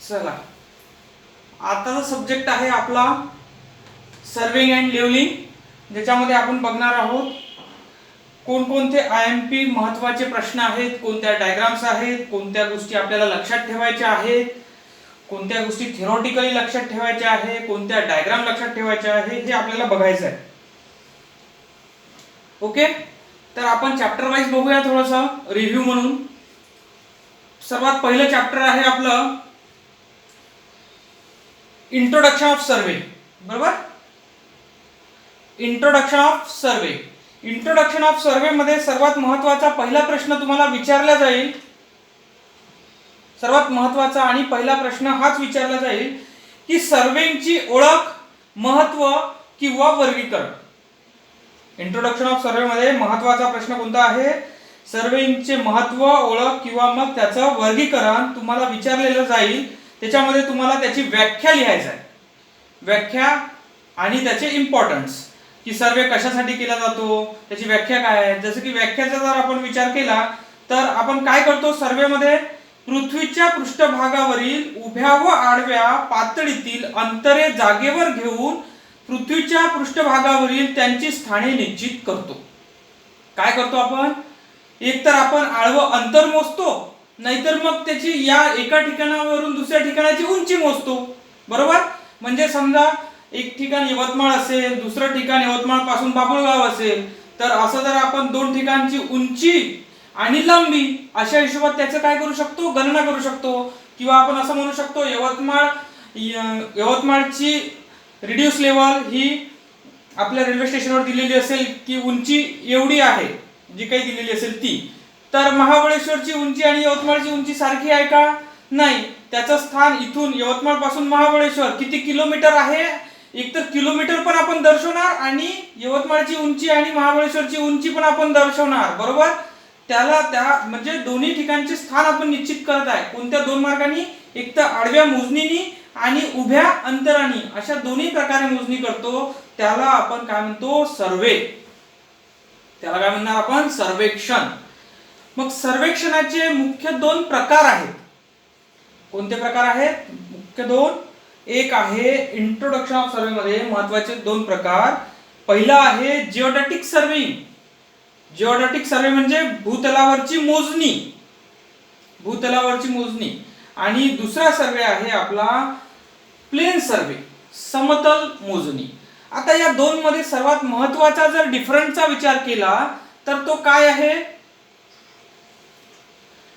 चला, आताचा सब्जेक्ट आहे आपला सर्विंग अँड लेवलिंग, ज्याच्यामध्ये आपण बघणार आहोत कोणकोणते IMP महत्त्वाचे प्रश्न आहेत, कोणत्या डायग्राम्स आहेत, कोणत्या गोष्टी आपल्याला लक्षात ठेवायच्या आहेत, कोणत्या गोष्टी थेरॉटिकली लक्षात ठेवायच्या आहे, कोणत्या डायग्राम लक्षात ठेवायच्या आहे, हे आपल्याला बघायचं आहे. ओके, तर आपण चॅप्टर वाईज बघूया थोडंसं रिव्ह्यू म्हणून. सर्वात पहिलं चॅप्टर आहे आपलं इंट्रोडक्शन ऑफ सर्वे. बरोबर, introduction of survey. Introduction of survey मध्ये सर्वात महत्त्वाचा पहिला प्रश्न तुम्हाला विचारला जाईल. सर्वात महत्त्वाचा आणि पहिला प्रश्न हाच विचारला जाईल की सर्वेची ओळख, महत्त्व किंवा वर्गीकरण. इंट्रोडक्शन ऑफ सर्वे मध्ये महत्त्वाचा प्रश्न कोणता आहे? सर्वेचे महत्त्व, ओळख किंवा मग त्याचं वर्गीकरण तुम्हाला विचारलेलं जाईल. त्याच्यामध्ये तुम्हाला त्याची व्याख्या लिहायची आहे. व्याख्या आणि त्याचे इम्पॉर्टन्स, की सर्वे कशासाठी केला जातो, त्याची व्याख्या काय आहे. जसं की व्याख्याचा जर आपण विचार केला तर आपण काय करतो सर्वेमध्ये? पृथ्वीच्या पृष्ठभागावरील उभ्या व आडव्या पातळीतील अंतरे जागेवर घेऊन पृथ्वीच्या पृष्ठभागावरील त्यांची स्थाने निश्चित करतो. काय करतो आपण? एक तर आपण आडवं अंतर मोजतो, नाहीतर मग त्याची या एका ठिकाणावरून दुसऱ्या ठिकाणाची उंची मोजतो. बरोबर, म्हणजे समजा एक ठिकाण यवतमाळ असेल, दुसरं ठिकाण यवतमाळ पासून बाभुळगाव असेल, तर असं जर आपण दोन ठिकाणची उंची आणि लांबी अशा हिशोबात त्याचं काय करू शकतो? गणना करू शकतो. किंवा आपण असं म्हणू शकतो यवतमाळची रिड्यूस लेवल ही आपल्या रेल्वे स्टेशनवर दिलेली असेल की उंची एवढी आहे, जी काही दिलेली असेल ती. तर महाबळेश्वरची उंची आणि यवतमाळची उंची सारखी आहे का? नाही. त्याचं स्थान इथून यवतमाळ पासून महाबळेश्वर किती किलोमीटर आहे? एकतर किलोमीटर पण आपण दर्शवणार आणि यवतमाळची उंची आणि महाबळेश्वरची उंची पण आपण दर्शवणार. बरोबर, त्याला त्या म्हणजे दोन्ही ठिकाणचे स्थान आपण निश्चित करत आहे. कोणत्या दोन मार्गाने? एक तर आडव्या मोजणीनी आणि उभ्या अंतराने, अशा दोन्ही प्रकारे मोजणी करतो. त्याला आपण काय म्हणतो? सर्वे. त्याला काय म्हणणार आपण? सर्वेक्षण. मग सर्वेक्षणाचे मुख्य दोन प्रकार आहेत. कोणते प्रकार आहेत? मुख्य दोन. एक आहे इंट्रोडक्शन ऑफ सर्वे मध्ये महत्वाचे दोन प्रकार. पहिला आहे जिओडॅटिक सर्वेइंग. जिओडॅटिक सर्वे म्हणजे भूतलावरची मोजणी, भूतलावरची मोजणी. आणि दुसरा सर्वे आहे आपला प्लेन सर्वे, समतल मोजणी. आता या दोन मध्ये सर्वात महत्वाचा जर डिफरन्सचा विचार केला तर तो काय आहे?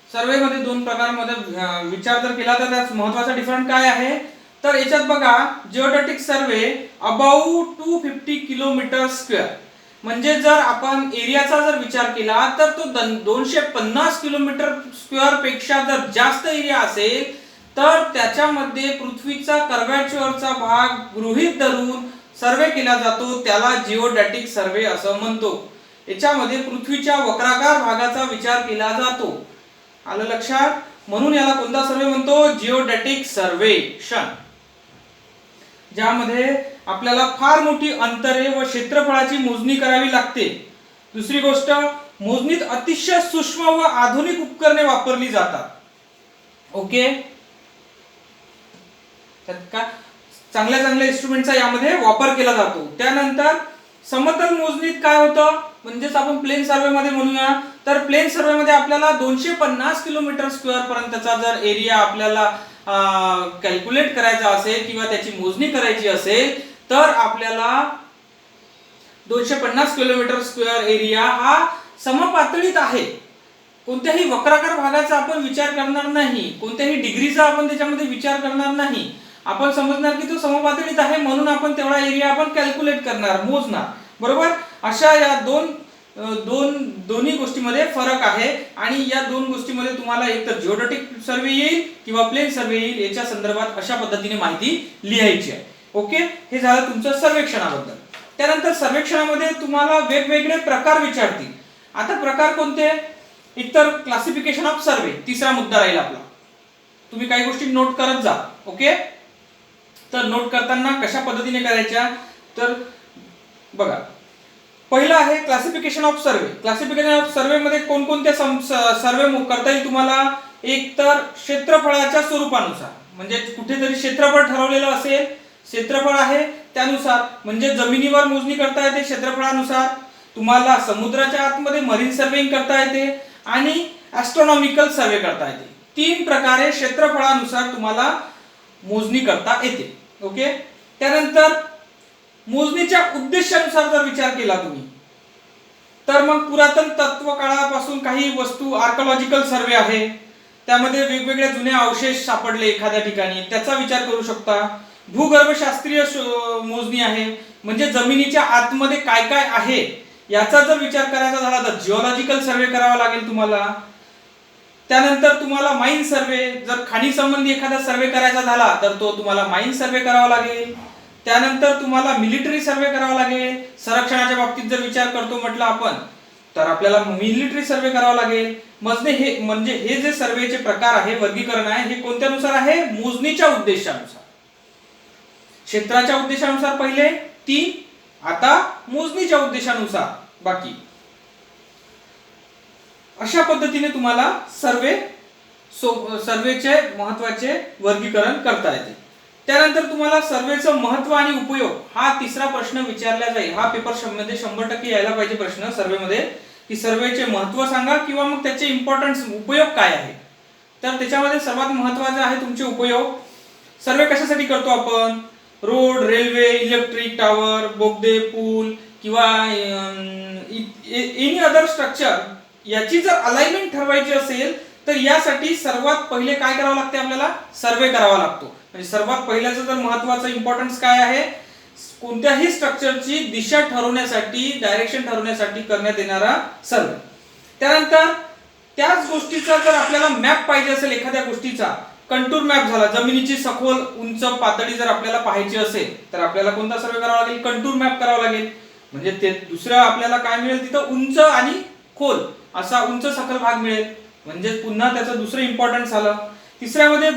सर्वे मध्ये दोन प्रकारांमध्ये विचार जर केला तर त्यात महत्वाचा डिफरन्स काय आहे? तर याच्यात बघा, जिओडॅटिक सर्वे अबाउट 250 किलोमीटर स्क्वेअर, म्हणजे जर आपण एरियाचा जर विचार केला तर तो 250 किलोमीटर स्क्वेअर पेक्षा जर जास्त एरिया असेल तर त्याच्यामध्ये पृथ्वीचा कर्व्हेचरचा भाग गृहीत धरून सर्वे केला जातो. त्याला जिओडॅटिक सर्वे असं म्हणतो. याच्यामध्ये पृथ्वीच्या वक्राकार भागाचा विचार केला जातो. आलं लक्षात? म्हणून याला कोणता सर्वे म्हणतो? जिओडॅटिक सर्वेक्षण. ज्यामध्ये आपल्याला फार मोठी अंतरे व क्षेत्रफळाची मोजणी करावी लागते. दुसरी गोष्ट, मोजणीत अतिशय सूक्ष्म व आधुनिक उपकरणे वापरली जातात. ओके, चांगल्या चांगल्या इन्स्ट्रुमेंटचा यामध्ये वापर केला जातो. त्यानंतर समतल मोजणीत काय होतं? म्हणजेच आपण प्लेन सर्वे मध्ये म्हणूया, तर प्लेन सर्वे मध्ये आपल्याला 250 किलोमीटर स्क्वेअर पर्यंतचा जर एरिया आपल्याला कॅल्क्युलेट करायचा असेल किंवा त्याची मोजणी करायची असेल तर आपल्याला 250 किलोमीटर स्क्वेअर एरिया हा समपातळीत आहे. कोणत्याही वक्राकार भागाचा आपण विचार करणार नाही, कोणत्याही डिग्रीचा आपण त्याच्यामध्ये विचार करणार नाही. आपण समजणार की तो समपातळीत आहे म्हणून आपण तेवढा एरिया आपण कॅल्क्युलेट करणार, मोजणार. बरोबर, अशा या दोन्ही गोष्टीमध्ये फरक आहे. आणि या दोन गोष्टीमध्ये तुम्हाला एक तर जिओडॅटिक सर्वे येईल किंवा प्लेन सर्वे येईल. याच्या संदर्भात अशा पद्धतीने माहिती लिहायची आहे. ओके, हे झालं तुमचं सर्वेक्षणाबद्दल. त्यानंतर सर्वेक्षणामध्ये तुम्हाला वेगवेगळे प्रकार विचारतील. आता प्रकार कोणते? एकतर क्लासिफिकेशन ऑफ सर्वे, तिसरा मुद्दा राहील आपला. तुम्ही काही गोष्टी नोट करत जा. ओके, तर नोट करताना कशा पद्धतीने करायच्या? तर बघा, पहिला आहे classification of survey. Classification of survey मध्ये कोणकोणते सर्वे करता येईल तुम्हाला? एक तर क्षेत्रफळाच्या स्वरूपानुसार, म्हणजे कुठेतरी क्षेत्रफळ ठरवलेलं असेल, क्षेत्रफळ आहे त्यानुसार, म्हणजे जमिनीवर मोजणी करता येते क्षेत्रफळानुसार, तुम्हाला समुद्राच्या आतमध्ये मरीन सर्वेइंग करता येते आणि ॲस्ट्रॉनॉमिकल सर्वे करता येते. 3 प्रकारे क्षेत्रफळानुसार तुम्हाला मोजणी करता येते. ओके. त्यानंतर मोजणीच्या उद्देशानुसार जर विचार केला तुम्ही, तर मग पुरातन तत्व काळापासून काही वस्तू आर्किओलॉजिकल सर्वे आहे, त्यामध्ये वेगवेगळ्या जुने अवशेष सापडले एखाद्या ठिकाणी, त्याचा विचार करू शकता. भूगर्भशास्त्रीय मोजणी आहे, म्हणजे जमिनीच्या आतमध्ये काय काय आहे याचा जर विचार करायचा झाला तर जिओलॉजिकल सर्वे करावा लागेल तुम्हाला. त्यानंतर तुम्हाला माइन सर्वे, जर खाणी संबंधी एखादा सर्वे करायचा झाला तर तो तुम्हाला माइन सर्वे करावा लागेल. त्यानंतर तुम्हाला मिलिटरी सर्वे करावा लागेल. संरक्षणाच्या बाबतीत जर विचार करतो म्हटलं आपण तर आपल्याला मिलिटरी सर्वे करावा लागेल. म्हणजे हे जे सर्वेचे प्रकार आहे, वर्गीकरण आहे, हे कोणत्यानुसार आहे? मोजणीच्या उद्देशानुसार. क्षेत्राच्या उद्देशानुसार पहिले 3, आता मोजणीच्या उद्देशानुसार बाकी. अशा पद्धतीने तुम्हाला सर्वेचे महत्त्वाचे वर्गीकरण करता येते. त्यानंतर तुम्हाला सर्वेचं महत्त्व आणि उपयोग हा तिसरा प्रश्न विचारला जाईल. हा पेपर मध्ये 100% यायला पाहिजे प्रश्न सर्वेमध्ये, की सर्वेचे महत्त्व सांगा किंवा मग त्याचे इम्पॉर्टन्स, उपयोग काय आहे. तर त्याच्यामध्ये सर्वात महत्त्वाचे आहे तुमचे उपयोग. सर्वे कशासाठी करतो आपण? रोड, रेल्वे, इलेक्ट्रिक टावर, बोगदे, पूल किंवा एनी अदर स्ट्रक्चर याची जर अलाइनमेंट ठरवायची असेल तर यासाठी सर्वात पहिले काय करावं लागते? आपल्याला सर्वे करावा लागतो. म्हणजे सर्वात पहिल्याचं जर महत्त्वाचं इम्पॉर्टन्स काय आहे? कोणत्याही स्ट्रक्चरची दिशा ठरवण्यासाठी, डायरेक्शन ठरवण्यासाठी करण्यात येणारा सर्वे. त्यानंतर त्याच गोष्टीचा जर आपल्याला मॅप पाहिजे असेल, एखाद्या गोष्टीचा कंटूर मॅप झाला, जमिनीची सखोल उंच पातळी जर आपल्याला पाहायची असेल तर आपल्याला कोणता सर्वे करावा लागेल? कंटूर मॅप करावा लागेल. म्हणजे ते दुसरं आपल्याला काय मिळेल? तिथं उंच आणि खोल असा उंच सखल भाग मिळेल. म्हणजे पुन्हा त्याचं दुसरं इम्पॉर्टन्स आलं. तिसऱ्यामध्ये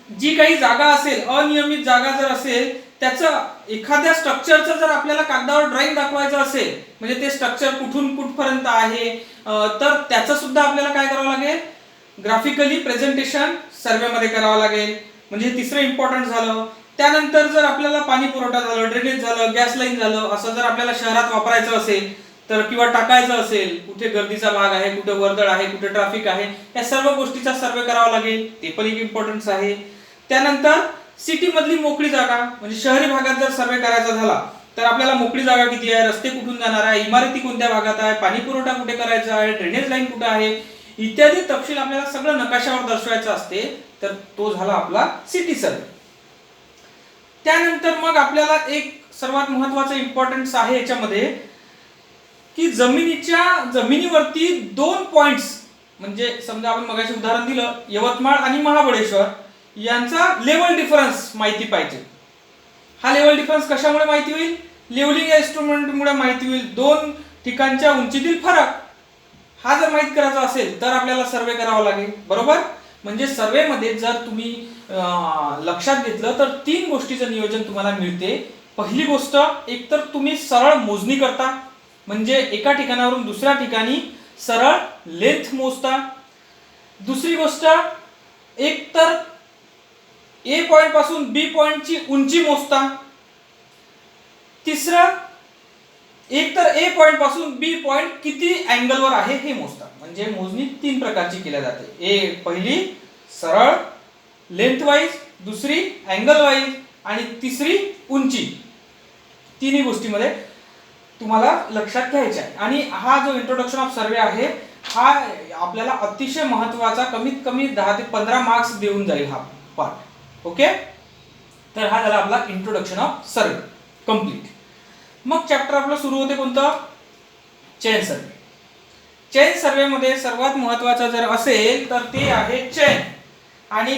जी काही जागा असेल, अनियमित जागा जर असेल, त्याचं एखाद्या स्ट्रक्चरचं जर आपल्याला कागदावर ड्रॉइंग दाखवायचं असेल, म्हणजे ते स्ट्रक्चर कुठून कुठपर्यंत आहे, तर त्याचं सुद्धा आपल्याला काय करावं लागेल? ग्राफिकली प्रेझेंटेशन सर्वेमध्ये करावं लागेल. म्हणजे हे तिसरं इम्पॉर्टंट झालं. त्यानंतर जर आपल्याला पाणी पुरवठा झालं, ड्रेनेज झालं, गॅस लाईन झालं, असं जर आपल्याला शहरात वापरायचं असेल तर किंवा टाकायचं असेल, कुठे गर्दीचा भाग आहे, कुठे वर्दळ आहे, कुठे ट्रॅफिक आहे, या सर्व गोष्टीचा सर्वे करावा लागेल. ते पण एक इम्पॉर्टन्स आहे. त्यानंतर सिटी मधली मोकळी जागा, म्हणजे शहरी भागात जर सर्वे करायचा झाला तर आपल्याला मोकळी जागा किती आहे, रस्ते कुठून जाणार आहे, इमारती कोणत्या भागात आहे, पाणी पुरवठा कुठे करायचा आहे, ड्रेनेज लाईन कुठे आहे, इत्यादी तपशील आपल्याला सगळं नकाशावर दर्शवायचं असते. तर तो झाला आपला सिटी सर्वे. त्यानंतर मग आपल्याला एक सर्वात महत्त्वाचा इम्पॉर्टन्स आहे याच्यामध्ये, की जमिनीवरती 2 पॉइंट्स, म्हणजे समजा आपण मगाशी उदाहरण दिलं यवतमाळ आणि महाबळेश्वर, यांचा लेवल डिफरन्स माहिती पाहिजे. हा लेवल डिफरन्स कशामुळे माहिती होईल? लेवलिंग इन्स्ट्रुमेंटमुळे माहिती होईल. 2 ठिकाणच्या उंचीतील फरक हा जर माहित करायचा असेल तर आपल्याला सर्वे करावा लागेल. बरोबर. म्हणजे सर्वेमध्ये जर तुम्ही लक्षात घेतलं तर 3 गोष्टीचं नियोजन तुम्हाला मिळते. पहिली गोष्ट, एक तर तुम्ही सरळ मोजणी करता, म्हणजे एका ठिकाणावरून दुसऱ्या ठिकाणी सरळ लेंथ मोजता. दुसरी गोष्ट, एक तर ए पॉइंट पासून बी पॉइंटची उंची मोजता. तिसरं, एक तर ए पॉइंट पासून बी पॉइंट किती अँगलवर आहे हे मोजता. म्हणजे मोजणी 3 प्रकारची केली जाते. पहिली सरळ लेंथ वाईज, दुसरी अँगल वाईज आणि तिसरी उंची. तिन्ही गोष्टीमध्ये तुम्हाला लक्षात घ्यायचे आहे. आणि हा जो इंट्रोडक्शन ऑफ सर्वे आहे हा आपल्याला अतिशय महत्त्वाचा, कमीत कमी 10 ते 15 मार्क्स देऊन जाईल हा पार्ट. ओके. तर हा झाला आपला इंट्रोडक्शन ऑफ सर्वे कंप्लीट. मग चॅप्टर आपलं सुरू होते कोणतं? Chain survey. चेन सर्वे मध्ये सर्वात महत्त्वाचं जर असेल तर ते आहे चेन. आणि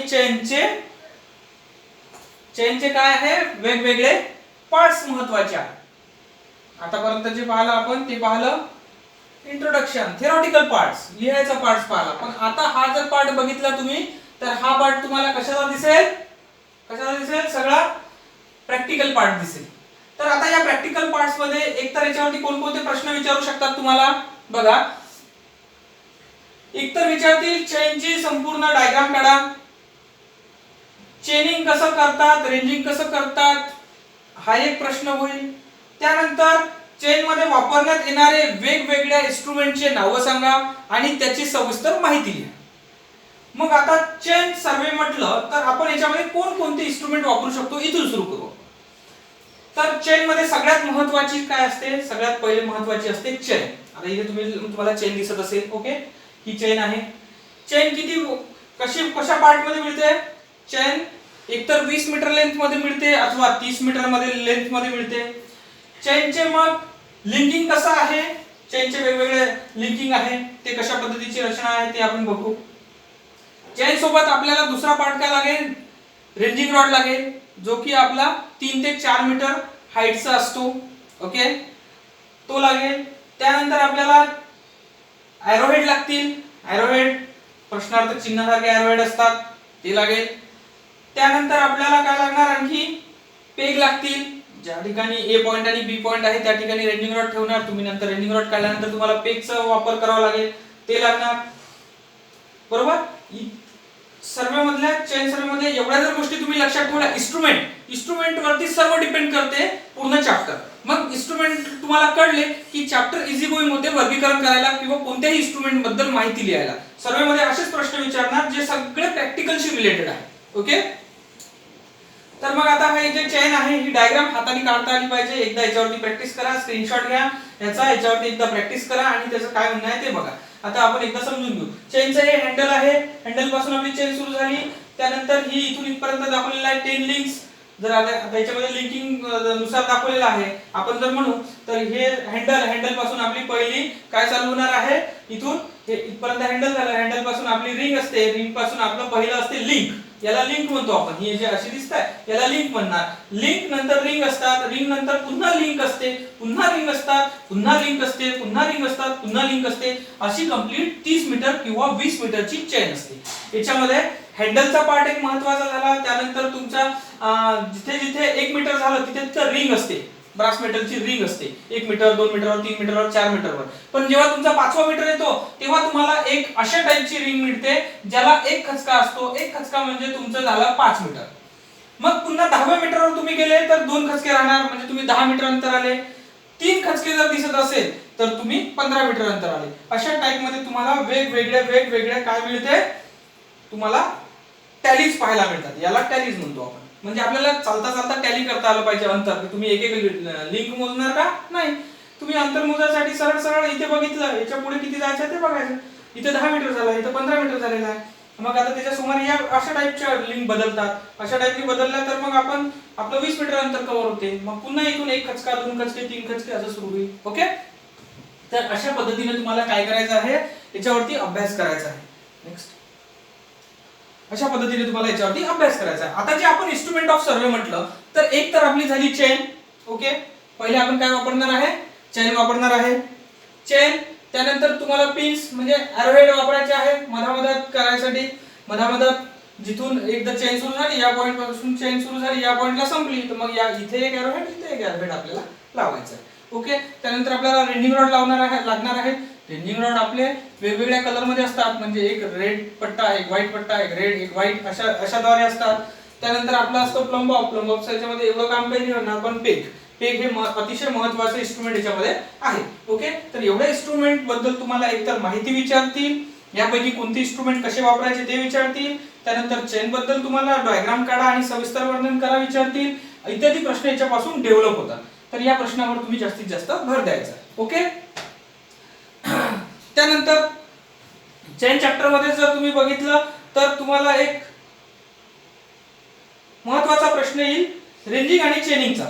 चेनचे काय आहे? वेगवेगळे पार्ट्स महत्त्वाचे आहेत. आतापर्यंत जे पाहिलं आपण ते पाहिलं इंट्रोडक्शन, थेरॉटिकल पार्ट्स, लिहायचा पार्ट्स पाहिला. पण आता हा जर पार्ट बघितला तुम्ही तर हा पार्ट तुम्हाला कशाला दिसेल? सगळा प्रॅक्टिकल पार्ट दिसेल. तर आता या प्रॅक्टिकल पार्ट्स मध्ये एकतर याच्यावरती कोणकोणते प्रश्न विचारू शकतात तुम्हाला? बघा, एकतर विचारतील चेनची संपूर्ण डायग्राम काढा, चेनिंग कसं करतात, रेंजिंग कसं करतात, हा एक प्रश्न होईल. त्यानंतर चेन मध्ये वापरण्यात येणारे वेगवेगळ्या इन्स्ट्रुमेंटचे नाव सांगा आणि त्याची सविस्तर माहिती लिहा. मग आता चेन सर्वे म्हटलं तर आपण याच्यामध्ये कोणकोणते इन्स्ट्रुमेंट वापरू शकतो इथून सुरू करू. तर चेन मध्ये सगळ्यात महत्त्वाची काय असते, सगळ्यात पहिले महत्त्वाची असते चेन. आता इथे तुम्हाला चेन दिसत असेल. ओके, ही चेन आहे. चेन किती कशा पार्ट मध्ये मिळते, चेन एकतर 20 मीटर लेंथ मध्ये मिळते अथवा 30 मीटर मध्ये लेंथ मध्ये मिळते. चेनचे मग लिंकिंग कसं आहे, चेनचे वेगवेगळे लिंकिंग आहे, ते कशा पद्धतीची रचना आहे ते आपण बघू. चेन सोबत आपल्याला दुसरा पार्ट काय लागेल, रेंजिंग रॉड लागेल, जो की आपला 3 ते 4 मीटर हाईटचा असतो. ओके, तो लागेल. त्यानंतर आपल्याला एरोहेड लागतील, एरोहेड प्रश्नार्थ चिन्हासारखे एरोहेड असतात, ते लागेल. त्यानंतर आपल्याला काय लागणार, आणखी पेग लागतील. ज्या ठिकाणी ए पॉइंट आणि बी पॉइंट आहे त्या ठिकाणी रेंजिंग रॉड ठेवणार तुम्ही. नंतर रेंजिंग रॉड काढल्यानंतर तुम्हाला पेगचा वापर करावा लागेल, ते लागणार. बरोबर. सर्वे मधल्या चेन सर्वे मध्ये एवढ्या जर गोष्टी तुम्ही लक्षात ठेवल्या. इन्स्ट्रुमेंट वरती सर्व डिपेंड करते पूर्ण चॅप्टर. मग इन्स्ट्रुमेंट तुम्हाला कळले की चॅप्टर इझी गोइंग होते वर्गीकरण करायला किंवा कोणत्याही इन्स्ट्रुमेंट बद्दल माहिती लिहायला. सर्वे मध्ये असेच प्रश्न विचारणार जे सगळे प्रॅक्टिकलशी रिलेटेड आहे. ओके, तर मग आता हे जे चेन आहे ही डायग्राम हाताने काढता आली पाहिजे. एकदा याच्यावरती प्रॅक्टिस करा, स्क्रीनशॉट घ्या याचा, याच्यावरती एकदा प्रॅक्टिस करा आणि त्याचं काय म्हणणं आहे ते बघा. आता आपण एकदा समजून घेऊ. चेनचं हे हँडल आहे, हँडल पासून आपली चेन सुरू झाली. त्यानंतर ही इथून इथपर्यंत दाखवलेला आहे 10 लिंक्स. जर आता याच्यामध्ये लिंकिंग नुसार दाखवलेला आहे. आपण जर म्हणू तर हे हँडल पासून आपली पहिली काय चालू होणार आहे, इथून हे इथपर्यंत हँडल झालं. हँडल पासून आपली रिंग असते, रिंग पासून आपलं पहिलं असते लिंक, याला लिंक म्हणतो आपण. ही जे अशी दिसतात याला लिंक म्हणणार. लिंक नंतर रिंग असतात, रिंग नंतर पुन्हा लिंक असते, पुन्हा रिंग असतात, पुन्हा लिंक असते, पुन्हा रिंग असतात, पुन्हा लिंक असते. अशी कंप्लीट 30 मीटर किंवा 20 मीटरची चेन असते. याच्यामध्ये हँडलचा पार्ट एक महत्त्वाचा झाला. त्यानंतर तुमचा जिथे जिथे 1 मीटर झालं तिथे तिथे रिंग असते, ब्रास मेटलची रिंग असते. 1 मीटर, 2 मीटरवर, 3 मीटरवर, 4 मीटरवर. पण जेव्हा तुमचा 5वा मीटर येतो तेव्हा तुम्हाला एक अशा टाइपची रिंग मिळते ज्याला एक खचका असतो. एक खचका म्हणजे तुमचं झालं 5 मीटर. मग पुन्हा 10व्या मीटरवर तुम्ही गेले तर 2 खचके राहणार, म्हणजे तुम्ही 10 मीटर अंतर आले. 3 खचके जर दिसत असेल तर तुम्ही 15 मीटर अंतर आले. अशा टाइप मध्ये तुम्हाला वेगवेगळे काय मिळते, तुम्हाला टॅलीज पाहायला मिळतात. याला टॅलीज म्हणतो आपण. म्हणजे आपल्याला चालता चालता टॅली करता आलं पाहिजे अंतर. तुम्ही एक एक लिंक मोजणार का, नाही. तुम्ही अंतर मोजण्यासाठी सरळ सरळ इथे बघितलं, याच्या पुढे किती जायचं ते बघायचं. इथे 10 मीटर झालं, इथे 15 मीटर झालेलं आहे. मग आता त्याच्या समोर या अशा टाइपच्या लिंक बदलतात. अशा टाइपनी बदलल्या तर मग आपण आपलं 20 मीटर अंतर कव्हर होते. मग पुन्हा इथून 1 खचका, 2 खचके, 3 खचके असं सुरू होईल. ओके, तर अशा पद्धतीने तुम्हाला काय करायचं आहे, याच्यावरती अभ्यास करायचा आहे. नेक्स्ट, अशा पद्धतीने तुम्हाला याच्यावरती अभ्यास करायचा आहे. आता जे आपण इन्स्ट्रुमेंट ऑफ सर्वे म्हटलं तर एक तर आपली झाली चेन. ओके, पहिले आपण काय वापरणार आहे, चेन वापरणार आहे. चेन, त्यानंतर तुम्हाला पिन्स म्हणजे एरोहेड वापरायचे आहे मधामधात करायसाठी. मधामधात जिथून एकदा चेन सुरू झाली, या पॉइंट पासून चेन सुरू झाली, या पॉइंटला संपली, तर मग या इथे एक एरोहेड, इथे एक एरोहेड आपल्याला लावायचं आहे. ओके, त्यानंतर आपल्याला रेंजिंग रॉड लागणार आहे. रेंजिंग रॉड आपले वेगवेगळ्या कलर मध्ये असतात, म्हणजे एक रेड पट्टा, एक व्हाईट पट्टा, एक रेड, एक व्हाईट, अशा द्वारे असतात. त्यानंतर आपला असतो प्लंब ऑफ याच्यामध्ये एवढं काम काही नाही होणार. पण पेग हे अतिशय महत्त्वाचं इन्स्ट्रुमेंट याच्यामध्ये आहे. ओके, तर एवढ्या इन्स्ट्रुमेंट बद्दल तुम्हाला एकतर माहिती विचारतील, यापैकी कोणते इन्स्ट्रुमेंट कसे वापरायचे ते विचारतील. त्यानंतर चेन बद्दल तुम्हाला डायग्राम काढा आणि सविस्तर वर्णन करा विचारतील. इत्यादी प्रश्न याच्यापासून डेव्हलप होतात. तर या प्रश्नावर तुम्ही जास्तीत जास्त भर द्यायचा. ओके, त्यानंतर चेन चॅप्टर मध्ये जर तुम्ही बघितलं तर तुम्हाला एक महत्त्वाचा प्रश्न येईल रेंजिंग आणि चेनिंगचा.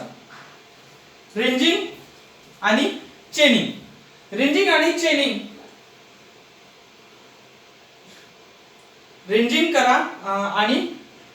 रेंजिंग आणि चेनिंग, रेंजिंग आणि चेनिंग, रेंजिंग करा आणि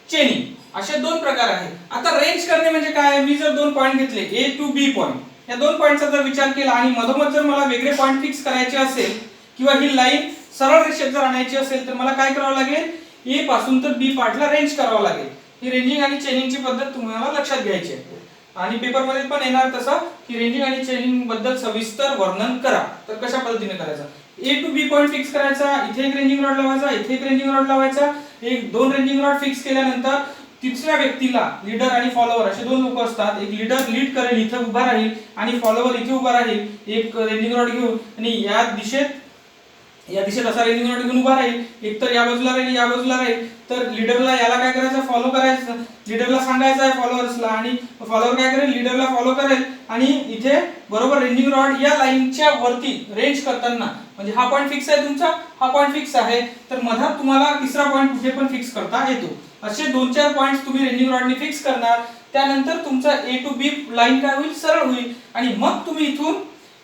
चेनिंग असे 2 प्रकार आहेत. आता रेंज करणे म्हणजे काय, मी जर 2 पॉइंट घेतले ए टू बी पॉइंट, या 2 पॉइंटचा जर विचार केला आणि मधोमध जर मला वेगळे पॉइंट फिक्स करायचे असेल किंवा ही लाईन सरळ रेषेत जर आणायची असेल तर मला काय करावं लागेल, ए पासून तर बी पार्टला रेंज करावं लागेल. ही रेंजिंग आणि चेनिंगची पद्धत तुम्हाला लक्षात घ्यायची आहे. आणि पेपर मध्ये पण येणार तसं की रेंजिंग आणि चेनिंग बद्दल सविस्तर वर्णन करा. तर कशा पद्धतीने करायचं, ए टू बी पॉईंट फिक्स करायचा, इथे एक रेंजिंग रॉड लावायचा, इथे एक रेंजिंग रॉड लावायचा. एक दोन रेंजिंग रॉड फिक्स केल्यानंतर तिसऱ्या व्यक्तीला, लीडर आणि फॉलोअर असे दोन लोक असतात. एक लीडर लीड करेल, इथे उभा राहील, आणि फॉलोअर इथे उभा राहील एक रेंजिंग रॉड घेऊन, आणि या दिशेत असा रेंजिंग रॉड घेऊन उभा राहील. एक तर या बाजूला राहील, या बाजूला राहील. तर लीडरला याला काय करायचं, फॉलो करायचं, लीडरला सांगायचं आहे फॉलोअर्सला, आणि फॉलोअर काय करेल, लीडरला फॉलो करेल. आणि इथे बरोबर रेंजिंग रॉड या लाईनच्या वरती रेंज करताना, म्हणजे हा पॉईंट फिक्स आहे तुमचा, हा पॉईंट फिक्स आहे, तर मधात तुम्हाला तिसरा पॉईंट कुठे पण फिक्स करता येतो. असे 2-4 पॉईंट्स तुम्ही रेंजिंग रॉडने फिक्स करणार. त्यानंतर तुमचा ए टू बी लाईन काय होईल, सरळ होईल. आणि मग तुम्ही इथून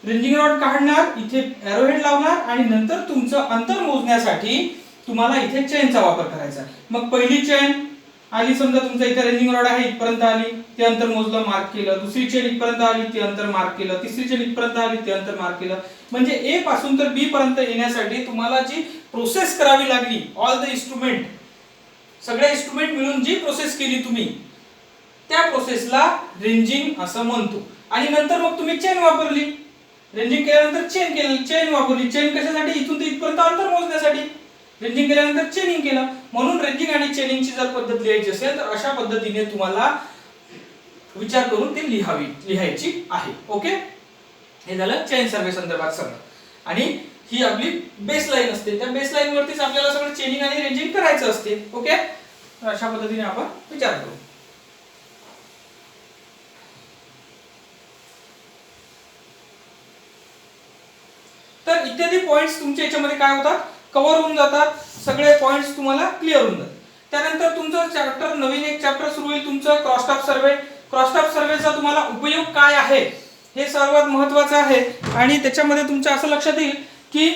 रेंजिंग रॉड काढणार, इथे एरोहेड लावणार, आणि नंतर तुमचं अंतर मोजण्यासाठी तुम्हाला इथे चेनचा वापर करायचा. मग पहिली चेन आली, समजा तुमचा इथे रेंजिंग रॉड आहे, इथपर्यंत आली, ते अंतर मोजलं, मार्क केलं. दुसरी चेन इथपर्यंत आली, ते अंतर मार्क केलं. तिसरी चेन इथपर्यंत आली, ते अंतर मार्क केलं. म्हणजे ए पासून तर बी पर्यंत येण्यासाठी तुम्हाला जी प्रोसेस करावी लागली, ऑल द इन्स्ट्रुमेंट, सगळे इन्स्ट्रुमेंट मिळून जी प्रोसेस केली तुम्ही, त्या प्रोसेसला रेंजिंग असं म्हणतो. आणि नंतर मग तुम्ही चेन वापरली, रेंजिंग केल्यानंतर चेन वापरली. चेन कशासाठी, इथून ते इथपर्यंत अंतर मोजण्यासाठी. रेंजिंग केल्यानंतर चेनिंग केलं. म्हणून रेंजिंग आणि चेनिंगची जर पद्धत लिहायची असेल तर अशा पद्धतीने तुम्हाला विचार करून ती लिहायची आहे. ओके, हे झालं चेन सर्वे संदर्भात सगळं. आणि ही आपली बेस लाईन असते, त्या बेस लाईन वरतीच आपल्याला सगळं चेनिंग आणि रेंजिंग करायचं असते. ओके, तर अशा पद्धतीने आपण विचार करू. तर इत्यादी पॉइंट्स तुमच्या याच्यामध्ये काय होतात, कव्हर होऊन जातात. सगळे पॉइंट्स तुम्हाला क्लिअर होऊन जातात. त्यानंतर तुमचं चॅप्टर, नवीन एक चॅप्टर सुरू होईल तुमचं, क्रॉसटॉप सर्वे. क्रॉसटॉप सर्वेचा तुम्हाला उपयोग काय आहे हे सर्वात महत्त्वाचं आहे. आणि त्याच्यामध्ये तुमच्या असं लक्षात येईल की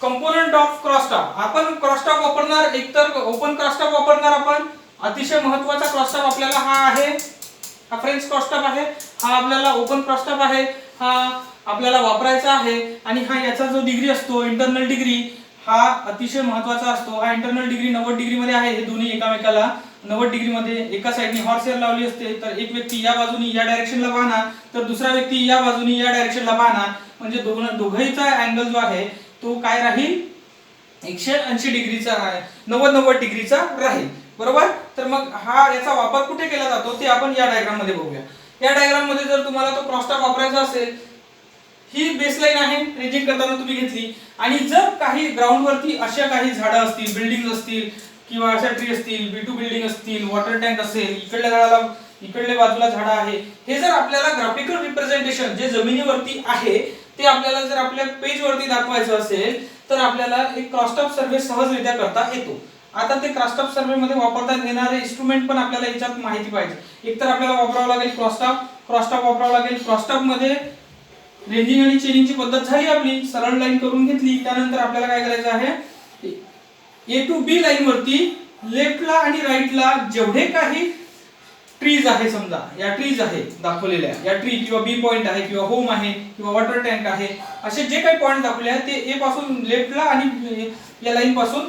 कंपोनंट ऑफ क्रॉसटॉप, आपण क्रॉसटॉप वापरणार, एकतर ओपन क्रॉसटॉप वापरणार आपण. अतिशय महत्त्वाचा क्रॉसटॉप आपल्याला हा आहे, हा फ्रेंच क्रॉसटॉप आहे, हा आपल्याला ओपन क्रॉसटॉप आहे, हा आपल्याला वापरायचा आहे. आणि हा याचा जो डिग्री असतो, इंटरनल डिग्री, हा अतिशय महत्त्वाचा असतो. हा इंटरनल डिग्री 90 डिग्री मध्ये आहे. हे दोन्ही एकामेकाला 90 डिग्री मध्ये, एका साइडने हॉर्स एअर लावली असते, तर एक व्यक्ती या बाजूनी या डायरेक्शनला पाहणार, तर दुसरा व्यक्ती या बाजूनी या डायरेक्शनला पाहणार. म्हणजे दोघांचा अँगल जो आहे तो काय राहील, 180 डिग्रीचा आहे, 90 डिग्रीचा राहील. बरोबर. तर मग हा याचा वापर कुठे केला जातो ते आपण या डायग्राम मध्ये बघूया. या डायग्राम मध्ये जर तुम्हाला तो क्रॉसटॉप वापरायचा असेल, ही बेसलाईन आहे, रेंजिंग करताना तुम्ही घेतली. आणि जर काही ग्राउंड वरती अशा काही झाडं असतील, बिल्डिंग असतील, किंवा अशा ट्री असतील, B2 बिल्डिंग असतील, वॉटर टँक असेल, इकडल्या झाडाला इकडल्या बाजूला झाडं आहे, हे जर आपल्याला ग्राफिकल रिप्रेझेंटेशन जे जमिनीवरती आहे ते आपल्याला जर आपल्या पेज वरती दाखवायचं असेल तर आपल्याला एक क्रॉसटॉप सर्वे सहजरित्या करता येतो. आता ते क्रॉसटॉप सर्वे मध्ये वापरता येणारे इन्स्ट्रुमेंट पण आपल्याला याच्यात माहिती पाहिजे. एक तर आपल्याला वापरावं लागेल क्रॉसटॉप वापरावं लागेल. क्रॉसटॉप मध्ये रेंजिंग आणि चेनिंगची पद्धत झाली आपली, सरळ लाईन करून घेतली. त्यानंतर आपल्याला काय करायचं आहे, ए टू बी लाईन वरती लेफ्टला आणि राईटला जेवढे काही ट्रीज आहे, समजा या ट्रीज आहे दाखवलेल्या, या ट्री किंवा बी पॉइंट आहे किंवा होम आहे किंवा वॉटर टँक आहे, असे जे काही पॉइंट दाखवले आहेत ते ए पासून लेफ्टला आणि या लाईन पासून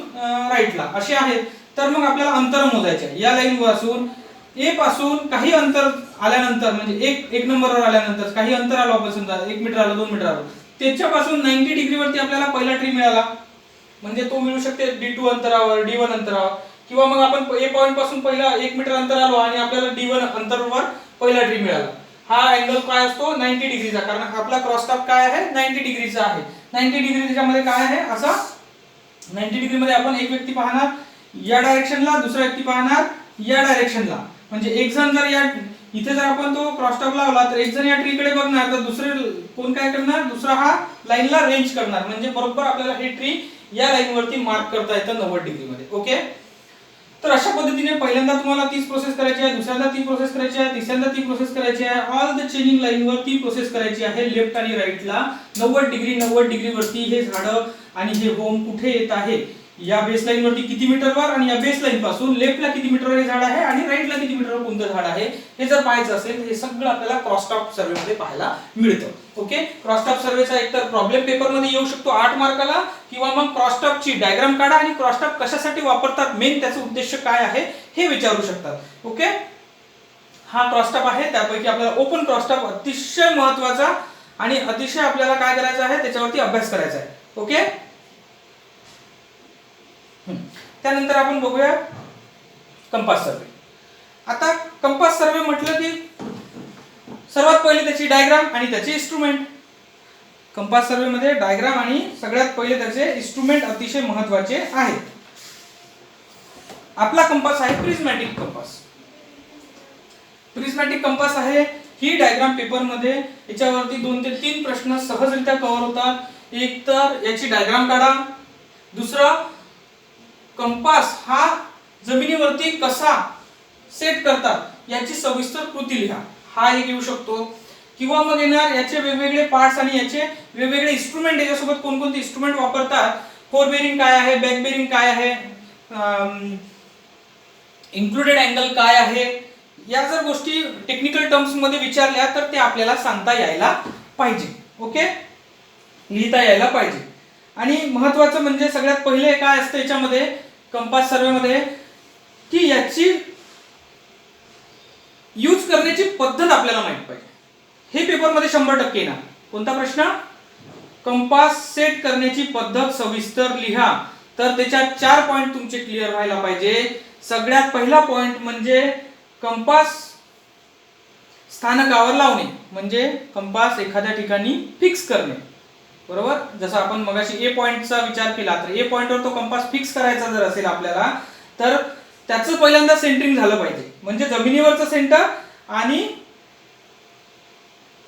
राईटला असे आहेत. तर मग आपल्याला अंतर मोजायचे आहे. या लाईन पासून ए पासून काही अंतर आल्यानंतर, म्हणजे एक नंबरवर आल्यानंतर काही अंतर आलं, आपण समजा 1 मीटर आलं, 2 मीटर आलं, त्याच्यापासून 90 डिग्री वरती आपल्याला पहिला ट्री मिळाला, म्हणजे तो मिळू शकते D2 अंतरावर, D1 अंतरावर. किंवा मग आपण ए पॉइंट पासून पहिला 1 मीटर अंतर आलो आणि आपल्याला D1 अंतरावर पहिला ट्री मिळाला. हा अँगल काय असतो, 90 डिग्रीचा, कारण आपला क्रॉसटॉप काय आहे, 90 डिग्रीचा आहे. 90 डिग्री त्याच्यामध्ये काय आहे, असा 90 डिग्री मध्ये आपण एक व्यक्ती पाहणार या डायरेक्शनला, दुसरा व्यक्ती पाहणार या डायरेक्शनला. म्हणजे एक जण जर या इथे जर आपण तो क्रॉसटॉप लावला तर एक जण या ट्रीकडे बघणार, तर दुसरे कोण काय करणार, दुसरा हा लाईनला रेंज करणार. म्हणजे बरोबर आपल्याला हे ट्री या लाईन वरती मार्क करता येतं 90 डिग्री मध्ये. ओके, तर अशा पद्धतीने पहिल्यांदा तुम्हाला तीच प्रोसेस करायची आहे, दुसऱ्यांदा ती प्रोसेस करायची आहे, तिसऱ्यांदा ती प्रोसेस करायची आहे. ऑल द चेनिंग लाईन वर ती प्रोसेस करायची आहे. लेफ्ट आणि राईटला 90 डिग्री वरती हे झाडं आणि हे होम कुठे येत आहे, या बेस लाईन वरती किती मीटरवर, आणि या बेस लाईन पासून लेफ्टला किती मीटरवर हे झाड आहे आणि राईटला किती मीटरवर कोणतं झाड आहे, हे जर पाहायचं असेल हे सगळं आपल्याला क्रॉसटॉप सर्वे मध्ये पाहायला मिळतं. ओके, क्रॉसटॉप सर्वेचा एकतर प्रॉब्लेम पेपर मध्ये येऊ शकतो 8 मार्काला, किंवा मग क्रॉसटॉपची डायग्राम काढा आणि क्रॉसटॉप कशासाठी वापरतात, मेन त्याचा उद्देश काय आहे हे विचारू शकतात. ओके, हा क्रॉसटॉप आहे. त्यापैकी आपल्याला ओपन क्रॉसटॉप अतिशय महत्त्वाचा आणि अतिशय आपल्याला काय करायचं आहे त्याच्यावरती अभ्यास करायचा आहे. ओके. त्यानंतर आपण बघूया कंपास सर्वे. आता कंपास सर्वे म्हटलं की सर्वात पहिले त्याची डायग्राम आणि त्याचे इन्स्ट्रुमेंट. कंपास सर्वे मध्ये डायग्राम आणि सगळ्यात पहिले त्याचे इन्स्ट्रुमेंट अतिशय महत्त्वाचे आहेत. आपला कंपास आहे प्रिझमॅटिक कंपास. प्रिझमॅटिक कंपास आहे. ही डायग्राम पेपर मध्ये याच्यावरती 2 ते 3 प्रश्न सहजरित्या कव्हर होतात. एक तर याची डायग्राम काढा, दुसरं कंपास हा जमिनीवरती कसा सेट करतात याची सविस्तर कृती लिहा, हा एक येऊ शकतो. किंवा मग येणार याचे वेगवेगळे पार्ट्स आणि याचे वेगवेगळे इन्स्ट्रुमेंट, याच्यासोबत कोणकोणते इन्स्ट्रुमेंट वापरतात, फोर बेरिंग काय आहे, बॅक बेरिंग काय आहे, इन्क्लुडेड अँगल काय आहे, या जर गोष्टी टेक्निकल टर्म्स मध्ये विचारल्या तर ते आपल्याला सांगता यायला पाहिजे. ओके, लिहिता यायला पाहिजे. आणि महत्त्वाचं म्हणजे सगळ्यात पहिले काय असतं याच्यामध्ये कंपास सर्वे मध्ये की याची यूज करण्याची पद्धत आपल्याला माहित पाहिजे. हे पेपर मध्ये 100% येणार. कोणता प्रश्न? कंपास सेट करण्याची पद्धत सविस्तर लिहा. तर त्याच्यात 4 पॉइंट तुमचे क्लिअर व्हायला पाहिजे. सगळ्यात पहिला पॉइंट म्हणजे कंपास स्थानकावर लावणे, म्हणजे कंपास एखाद्या ठिकाणी फिक्स करणे. बरोबर, जसं आपण मगाशी ए पॉइंटचा विचार केला तर ए पॉइंटवर तो कंपास फिक्स करायचा जर असेल आपल्याला तर त्याचं पहिल्यांदा सेंटरिंग झालं पाहिजे. म्हणजे जमिनीवरचं सेंटर आणि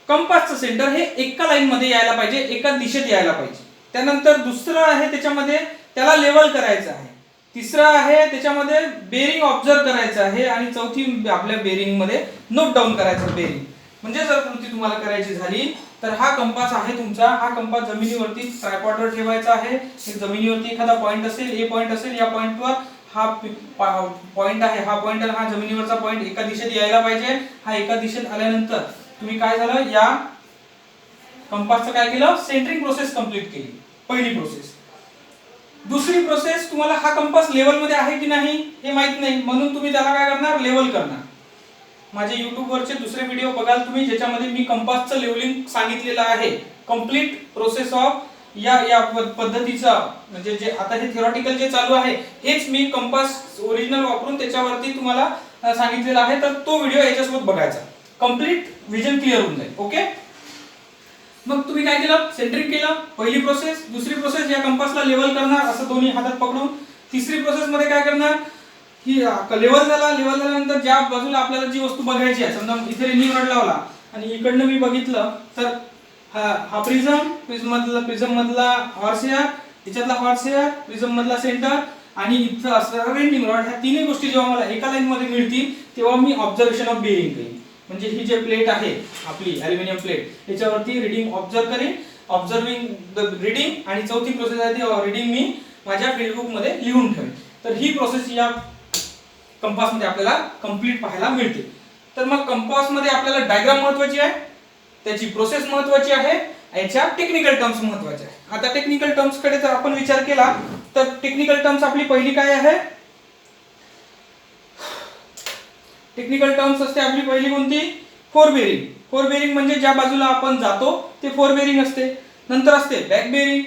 कंपासचं सेंटर हे एका लाईन मध्ये यायला पाहिजे, एका दिशेत यायला पाहिजे. त्यानंतर दुसरं आहे त्याच्यामध्ये त्याला लेवल करायचं आहे. तिसरं आहे त्याच्यामध्ये बेरिंग ऑब्झर्व करायचं आहे. आणि चौथी आपल्या बेरिंग मध्ये नोट डाऊन करायचं बेरिंग. म्हणजे जर कृती तुम्हाला करायची झाली तर हा कंपास आहे तुमचा. हा कंपास जमिनीवरती ट्रायपॉडवर ठेवायचा आहे. जमिनीवरती एखादा पॉइंट असेल, ए पॉइंट असेल, या पॉइंटवर हा पॉइंट आहे, हा पॉइंट हा जमिनीवरचा पॉइंट एका दिशेत यायला पाहिजे. हा एका दिशेत आल्यानंतर तुम्ही काय झालं, या कंपासचं काय केलं, सेंटरिंग प्रोसेस कंप्लीट केली, पहिली प्रोसेस. दुसरी प्रोसेस, तुम्हाला हा कंपास लेवल मध्ये आहे की नाही हे माहित नाही, म्हणून तुम्ही त्याला काय करणार, लेवल करणार. माझे YouTube वरचे दुसरे व्हिडिओ बघाल तुम्ही, ज्याच्यामध्ये मी कंपासचं लेवलिंग सांगितलेलं आहे. कंप्लीट प्रोसेस ऑफ या पद्धतीचा, म्हणजे जे आता हे थिओरिटिकल जे चालू आहे हेच मी कंपास ओरिजिनल वापरून त्याच्यावरती तुम्हाला सांगितलेलं आहे. तर तो व्हिडिओ याच्यासोबत बघायचा, कंप्लीट विजन क्लिअर होऊन जाईल. ओके, मग तुम्ही काय केलं, सेंटरिंग केलं, पहिली प्रोसेस. दुसरी प्रोसेस, या कंपासला लेवल करणार असं दोन्ही हातात पकडून. तिसरी प्रोसेस मध्ये काय करणार, की लेवल झाला, लेवल झाल्यानंतर ज्या बाजूला आपल्याला जी वस्तू बघायची आहे, समजा इथे रिनिंग रॉड लावला आणि इकडनं मी बघितलं तर हा प्रिझम मधला हॉर्स एअर, याच्यातला हॉर्स एअर, प्रिझम मधला सेंटर आणि इथं असणारा रिनिंग रॉड, ह्या तिन्ही गोष्टी जेव्हा मला एका लाईन मध्ये मिळतील तेव्हा मी ऑब्झर्वेशन ऑफ बेरिंग करेन. म्हणजे ही जे प्लेट आहे आपली ॲल्युमिनियम प्लेट, याच्यावरती रीडिंग ऑब्झर्व करेन, ऑब्झर्विंग द रीडिंग. आणि चौथी प्रोसेस आहे ती रीडिंग मी माझ्या फील्ड बुक मध्ये लिहून ठेवेन. तर ही प्रोसेस या कंपास मध्ये आपल्याला कंप्लीट पाहायला मिळते. तर मग कंपास मध्ये आपल्याला डायग्राम महत्वाची आहे, त्याची प्रोसेस महत्वाची आहे, याच्या टेक्निकल टर्म्स महत्वाचे आहे. आता टेक्निकल टर्म्स कडे जर आपण विचार केला तर टेक्निकल टर्म्स आपली पहिली काय आहे, टेक्निकल टर्म्स असते आपली पहिली कोणती, फोर बेरिंग. फोर बेरिंग म्हणजे ज्या बाजूला आपण जातो ते फोर बेरिंग असते. नंतर असते बॅक बेरिंग,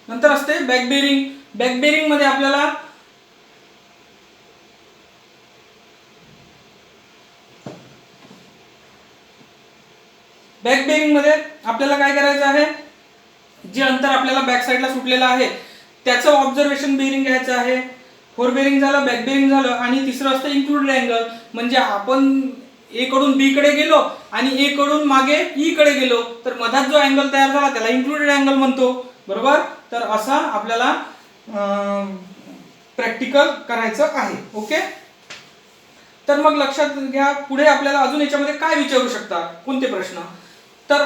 नंतर असते बॅक बेरिंग. बॅक बेरिंग मध्ये आपल्याला काय करायचं आहे, जे अंतर आपल्याला बॅक साईडला सुटलेलं आहे त्याचं ऑब्झर्वेशन बेरिंग घ्यायचं आहे. फोर बेरिंग झालं, बॅक बेरिंग झालं. आणि तिसरं असतं इन्क्लुडेड अँगल, म्हणजे आपण ए कडून बी कडे गेलो आणि ए कडून मागे ई कडे गेलो तर मधात जो अँगल तयार झाला त्याला इन्क्लुडेड अँगल म्हणतो. बरोबर, तर असा आपल्याला प्रॅक्टिकल करायचं आहे. ओके, तर मग लक्षात घ्या, पुढे आपल्याला अजून याच्यामध्ये काय विचारू शकतात, कोणते प्रश्न. तर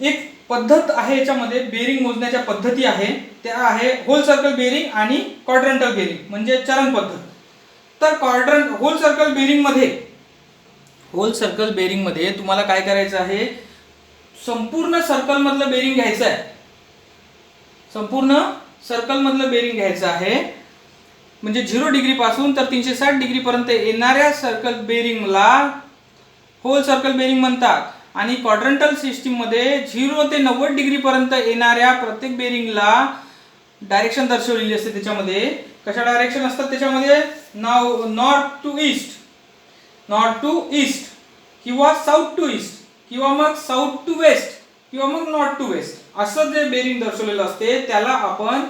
एक पद्धत आहे याच्यामध्ये, बेरिंग मोजण्याच्या पद्धती आहे, त्या आहे होल सर्कल बेरिंग आणि क्वाड्रंटल बेरिंग, म्हणजे चरण पद्धत. तर होल सर्कल बेरिंग मध्ये तुम्हाला काय करायचं आहे, संपूर्ण सर्कल मधलं बेरिंग घ्यायचं आहे. संपूर्ण सर्कल मधलं बेरिंग घ्यायचं आहे, म्हणजे 0 डिग्री पासून तर 360 डिग्री पर्यंत येणाऱ्या सर्कल बेरिंगला होल सर्कल बेरिंग म्हणतात. आणि क्वाड्रंटल सिस्टीम मध्ये 0 ते 90 डिग्री पर्यंत येणाऱ्या प्रत्येक बेरिंगला डायरेक्शन दर्शवलेली असते. त्याच्यामध्ये कशा डायरेक्शन असतात त्याच्यामध्ये, नॉर्थ टू ईस्ट किंवा साऊथ टू ईस्ट किंवा मग साऊथ टू वेस्ट किंवा मग नॉर्थ टू वेस्ट असं जे बेरिंग दर्शवलेलं असते त्याला आपण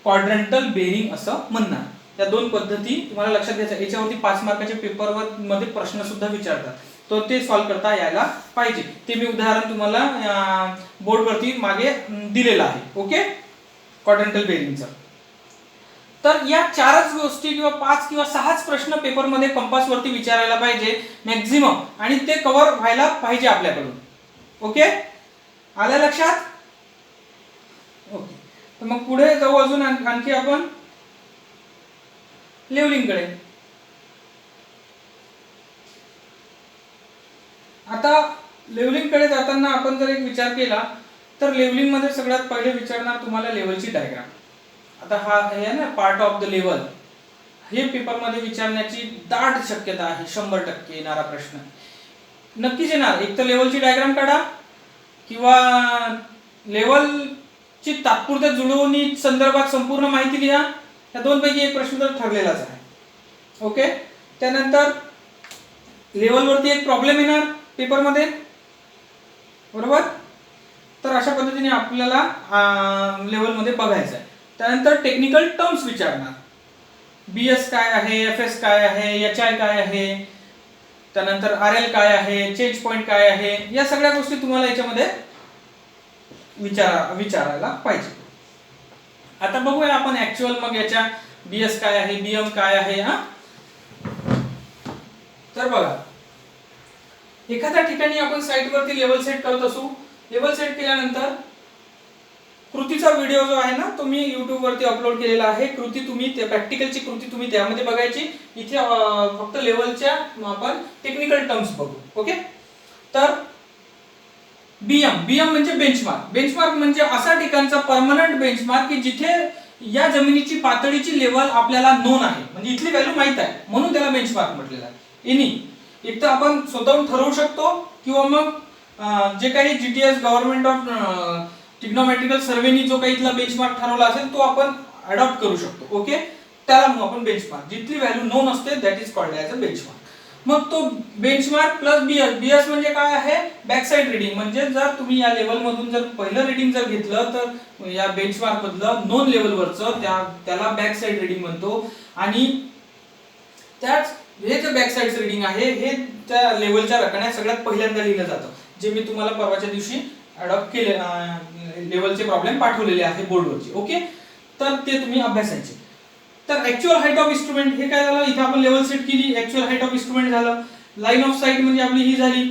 क्वाड्रंटल बेरिंग असं म्हणणार. त्या दोन पद्धती तुम्हाला लक्षात घ्यायच्या. याच्यावरती 5 मार्काच्या पेपरवर मध्ये प्रश्न सुद्धा विचारतात, तो ते सॉल्व्ह करता यायला पाहिजे. ते मी उदाहरण तुम्हाला बोर्डवरती मागे दिलेलं आहे. Okay, quadrantal बेरिंगचं. तर या 4च गोष्टी किंवा 5 किंवा 6च प्रश्न पेपरमध्ये कंपास वरती विचारायला पाहिजे मॅक्झिमम, आणि ते कव्हर व्हायला पाहिजे आपल्याकडून. ओके, आलं लक्षात? ओके, तर मग पुढे जाऊ अजून आणखी आपण लेवलिंग कडे. आता लेवलिंग कडे जाताना आपण जर एक विचार केला तर लेवलिंग मध्ये सगळ्यात पहिले विचारणार तुम्हाला लेवलची डायग्राम. आता हा आहे ना पार्ट ऑफ द लेवल, हे पेपर मध्ये विचारण्याची दाट शक्यता आहे. 100% येणारा प्रश्न नक्कीच येणार. एक तर लेवलची डायग्राम काढा किंवा लेवलची तात्पुरत्या जुळवणी संदर्भात संपूर्ण माहिती लिहा. या दोनपैकी एक प्रश्न तर ठरलेलाच आहे. ओके, त्यानंतर लेवलवरती एक प्रॉब्लेम येणार पेपरमध्ये, बरोबर. तर अशा पद्धतीने आपल्याला लेवलमध्ये बघायचं आहे. त्यानंतर टेक्निकल टर्म्स विचारणार. बीएस काय आहे, एफएस काय आहे, एचआय काय आहे, त्यानंतर आरएल काय आहे, चेंज पॉइंट काय आहे, या सगळ्या गोष्टी तुम्हाला याच्यामध्ये विचारायला पाहिजे. आता बघूया आपण ऍक्च्युअल मग याच्या बीएस काय आहे, बीएम काय आहे. हा, तर बघा, एखाद्या ठिकाणी आपण साइटवरती लेवल सेट करत असू. लेवल सेट केल्यानंतर कृतीचा व्हिडिओ जो आहे ना तो मी YouTube वरती अपलोड केलेला आहे. कृती तुम्ही ते प्रॅक्टिकलची कृती तुम्ही त्यामध्ये बघायची. इथे फक्त लेवलच्या आपण टेक्निकल टर्म्स बघू. ओके, तर बीएम म्हणजे बेंचमार्क. बेंचमार्क म्हणजे असा ठिकाणचा परमनंट बेंचमार्क की जिथे या जमिनीची पातळीची लेवल आपल्याला नोन आहे, म्हणजे इथली व्हॅल्यू माहित आहे, म्हणून त्याला बेंचमार्क म्हटलेलं आहे. एनी एक तर आपण स्वतःहून ठरवू शकतो किंवा मग जे काही जीटीएस गव्हर्नमेंट ऑफ टिग्नोमेट्रिकल सर्वेनी जो काही इथला बेंचमार्क ठरवला असेल तो आपण अडॉप्ट करू शकतो. ओके, त्याला मग आपण बेंचमार्क, जिथली व्हॅल्यू नोन असते that is called as a benchmark. मग तो बेंचमार्क प्लस बीएस. बीएस म्हणजे काय आहे, बॅक साइड रीडिंग. म्हणजे जर तुम्ही या लेवल मधून जर पहिलं रीडिंग जर घेतलं तर या बेंचमार्क मधलं नोन लेवलवरचं त्याला बॅक साइड रीडिंग म्हणतो. आणि त्याच हे जे बॅक साइड रीडिंग आहे हे त्या लेवलच्या रकान्यात सगळ्यात पहिल्यांदा लिहिलं जातं, जे मी तुम्हाला परवाच्या दिवशी अडॉप्ट केले लेवलचे प्रॉब्लेम पाठवलेले आहे बोर्डवरची. ओके, तर ते तुम्ही अभ्यासायचे. तर ऍक्च्युअल हाईट ऑफ इन्स्ट्रुमेंट हे काय झालं, इथे आपण लेवल सेट केली, ऍक्च्युअल हाईट ऑफ इन्स्ट्रुमेंट झालं. लाईन ऑफ साईट म्हणजे आपली ही झाली,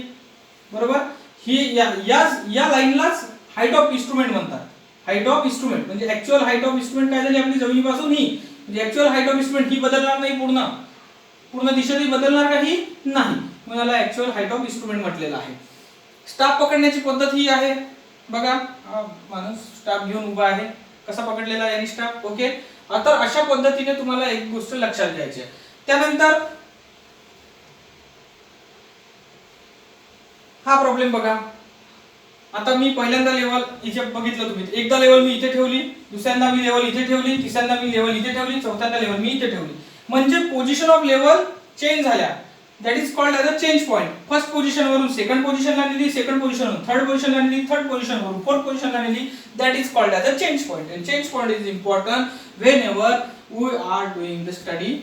बरोबर. ही या लाईनलाच हाईट ऑफ इन्स्ट्रुमेंट म्हणतात. हाईट ऑफ इन्स्ट्रुमेंट म्हणजे ऍक्च्युअल हाईट ऑफ इन्स्ट्रुमेंट काय झाली आपली जमिनीपासून ही, म्हणजे ऍक्च्युअल हाईट ऑफ इन्स्ट्रुमेंट ही बदलणार नाही, पूर्ण दिशेने बदलणार काही नाही, मग याला ऍक्च्युअल हाईट ऑफ इन्स्ट्रुमेंट म्हटलेलं आहे. स्टाफ पकडण्याची पद्धत ही आहे. बघा, माणूस स्टाफ घेऊन उभा आहे, कसा पकडलेला आहे स्टाफ. ओके, आता अशा पद्धतीने तुम्हाला एक गोष्ट लक्षात घ्यायची आहे. त्यानंतर हा प्रॉब्लेम बघा. आता मी पहिल्यांदा लेवल इथे बघितलं, तुम्ही एकदा लेवल मी इथे ठेवली, दुसऱ्यांदा मी लेवल इथे ठेवली, तिसऱ्यांदा मी लेवल इथे ठेवली, चौथ्यांदा लेवल मी इथे ठेवली, म्हणजे पोझिशन ऑफ लेवल चेंज झाल्या. That is called as a change point. First position वरून सेकंड पोझिशनला नेली, सेकंड पोझिशनवरून थर्ड पोझिशनला नेली, थर्ड पोझिशनवरून फोर्थ पोझिशनला नेली, that is called as a change point. And change point is important whenever we are doing the study.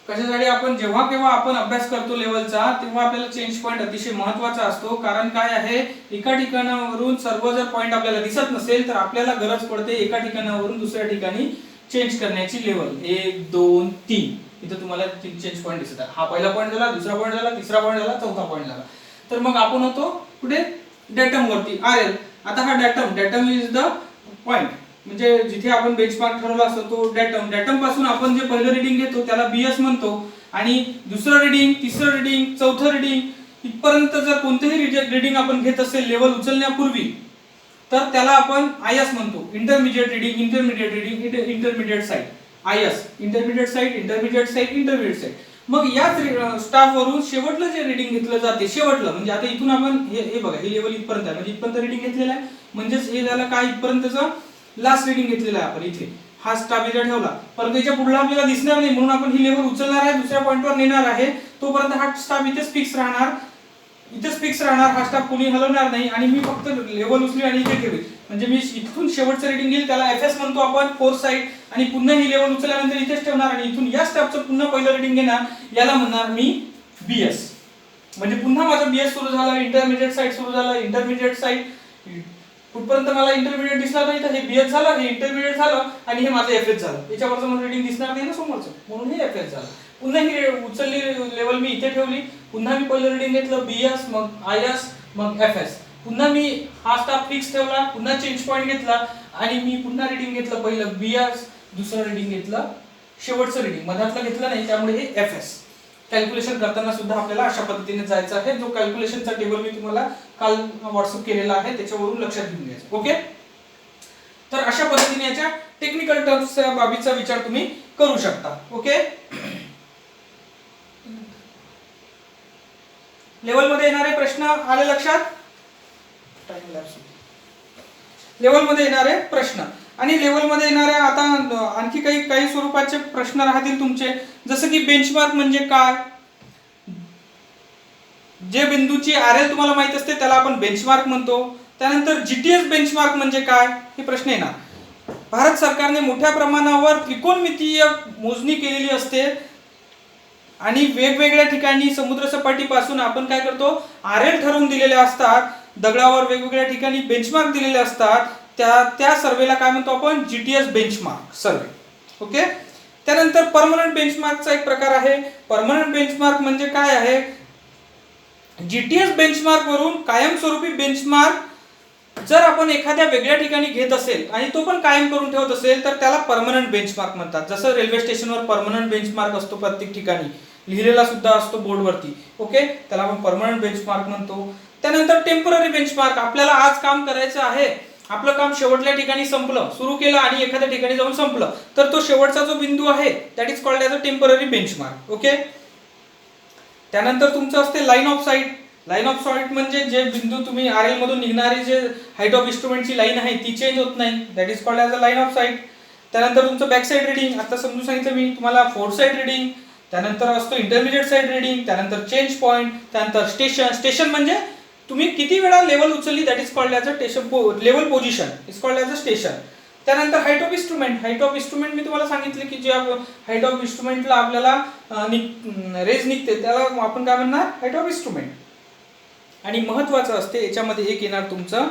कशासाठी आपण जेव्हा केव्हा आपण अभ्यास करतो लेवलचा, तेव्हा आपल्याला चेंज पॉइंट अतिशय महत्त्वाचा असतो. कारण काय आहे, एका ठिकाणावरून सर्व जर पॉइंट आपल्याला दिसत नसेल तर आपल्याला गरज पडते एका ठिकाणावरून दुसऱ्या ठिकाणी चेंज करण्याची. लेवल 1 2 3 इथे तुम्हाला 3 चेंज पॉइंट दिसत आहे. हा पहिला पॉइंट झाला, दुसरा पॉइंट झाला, तिसरा पॉइंट झाला, चौथा पॉइंट झाला. तर मग आपण होतो कुठे, डॅटम वरती, आरएल. आता हा डॅटम इज द पॉइंट, म्हणजे जिथे आपण बेंचमार्क ठरवला असतो तो डॅटम पासून आपण जे पहिलं रीडिंग घेतो त्याला बीएस म्हणतो. आणि दुसरं रीडिंग, तिसरं रीडिंग, चौथं रीडिंग इथपर्यंत जर कोणतेही रीडिंग आपण घेत असेल लेवल उचलण्यापूर्वी तर त्याला आपण आयएस म्हणतो. Intermediate reading, intermediate site, IS. Intermediate site, intermediate site, intermediate site. मग याच स्टाफ वरून शेवटलं जे रिडिंग घेतलं जाते, शेवटलं म्हणजे आता इथून आपण हे बघा, हे लेवल इथपर्यंत आहे, म्हणजे इथपर्यंत रिडिंग घेतलेलं आहे, म्हणजेच हे झालं काय, इथपर्यंतचं लास्ट रिडिंग घेतलेलं आहे आपण इथे, हा स्टाफ इथे ठेवला, परंतु याच्या पुढे आपल्याला दिसणार नाही, म्हणून आपण ही लेवल उचलणार आहे, दुसऱ्या पॉइंटवर नेणार आहे, तोपर्यंत हा स्टाफ इथेच फिक्स राहणार, इथेच फिक्स राहणार, हा स्टाफ कोणी हलवणार नाही, आणि मी फक्त लेवल उचली आणि इथे ठेवेल, म्हणजे मी इथून शेवटचं रिडिंग घेईल, त्याला एफ एस म्हणतो आपण, फोर्थ साइड, आणि पुन्हा ही लेवल उचलल्यानंतर इथेच ठेवणार, आणि इथून या स्टाफचं पुन्हा पहिलं रिडिंग घेणार, याला म्हणणार मी बीएस, म्हणजे पुन्हा माझं बीएस सुरू झालं, इंटरमिडिएट साइड सुरू झालं, इंटरमिडिएट साइड कुठपर्यंत मला इंटरमिडिएट दिसला नाही, तर हे बीएस झालं, हे इंटरमिडिएट झालं, आणि हे माझं एफएस झालं, याच्यावरचं मला रिडिंग दिसणार नाही ना समोरचं, म्हणून हे एफएस झालं. पुन्हा ही उचलली लेवल मी इथे ठेवली, पुन्हा मी पहिलं रिडिंग घेतलं बीएस, मग आयएस, मग एफएस, पुन्हा मी हा स्टाफ फिक्स ठेवला, पुन्हा चेंज पॉइंट घेतला, आणि मी पुन्हा रिडिंग घेतलं पहिलं बीएस, दुसरं रिडिंग घेतलं शेवटचं रिडिंग, मधातलं घेतलं नाही, त्यामुळे हे एफएस. कॅल्क्युलेशन करताना सुद्धा आपल्याला अशा पद्धतीने जायचं आहे, जो कॅल्क्युलेशनचा टेबल मी तुम्हाला काल व्हॉट्सअप केलेला आहे, त्याच्यावरून लक्षात घेऊन घ्यायचं. ओके, तर अशा पद्धतीने याच्या टेक्निकल टर्म्सच्या बाबीचा विचार तुम्ही करू शकता. ओके, लेवल मध्ये येणारे प्रश्न आले लक्षात, लेवल मध्ये येणारे प्रश्न, आणि लेवल मध्ये येणाऱ्या आता आणखी काही स्वरूपाचे प्रश्न राहतील तुमचे, जसं की बेंचमार्क म्हणजे काय, जे बिंदूची आरएल तुम्हाला माहित असते त्याला आपण बेंचमार्क म्हणतो. त्यानंतर जीटीएस बेंचमार्क म्हणजे काय हे प्रश्न येणार. भारत सरकारने मोठ्या प्रमाणावर त्रिकोणमितीय मोजणी केलेली असते, आणि वेगवेगळ्या ठिकाणी समुद्रसपाटीपासून आपण काय करतो, आरएल ठरवून दिलेले असतात, दगडावर वेगवेगळ्या ठिकाणी बेंचमार्क दिलेले असतात, त्या सर्वेला काय म्हणतो आपण, जीटीएस बेंचमार्क सर्वे. ओके, त्यानंतर परमनंट बेंचमार्कचा एक प्रकार आहे. परमनंट बेंचमार्क म्हणजे काय आहे, जीटीएस बेंचमार्क वरून कायमस्वरूपी बेंचमार्क जर आपण एखाद्या वेगळ्या ठिकाणी घेत असेल आणि तो पण कायम करून ठेवत असेल तर त्याला परमनंट बेंचमार्क म्हणतात. जसं रेल्वे स्टेशनवर परमनंट बेंचमार्क असतो, प्रत्येक ठिकाणी लिहिलेला सुद्धा असतो बोर्डवरती. ओके, त्याला आपण परमनंट बेंचमार्क म्हणतो. त्यानंतर टेम्पररी बेंचमार्क, आपल्याला आज काम करायचं आहे, आपलं काम शेवटल्या ठिकाणी संपलं, सुरू केलं आणि एखाद्या ठिकाणी जाऊन संपलं, तर तो शेवटचा जो बिंदू आहे that is called as a temporary benchmark. Okay, त्यानंतर तुमचं असते line of site. Line of site म्हणजे जे बिंदू तुम्ही आरएल मधून निघणारी जे हाईट ऑफ इन्स्ट्रुमेंटची लाईन आहे ती चेंज होत नाही, that is called as a line of site. त्यानंतर तुमचं बॅक साईड रिडिंग, आता समजून सांगितलं मी तुम्हाला, फोर्थ साईड रिडिंग, त्यानंतर असतो इंटरमिडिएट साईड रिडिंग, त्यानंतर चेंज पॉईंट, त्यानंतर स्टेशन. स्टेशन म्हणजे तुम्ही किती वेळा लेवल उचलली, that is called as a level position, is called as a station. त्यानंतर height of instrument. Height of instrument मी तुम्हाला सांगितले की ज्या हाईट ऑफ इन्स्ट्रुमेंटला आपल्याला रेज निघते त्याला आपण काय म्हणणार, हाईट ऑफ इन्स्ट्रुमेंट. आणि महत्वाचं असते याच्यामध्ये एक येणार तुमचं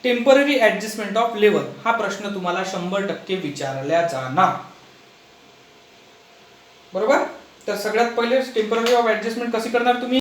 टेम्पररी ऍडजस्टमेंट ऑफ लेवल. हा प्रश्न तुम्हाला 100% विचारला जाणार, बरोबर. तर सगळ्यात पहिले टेम्पररी ऑफ ऍडजस्टमेंट कशी करणार तुम्ही,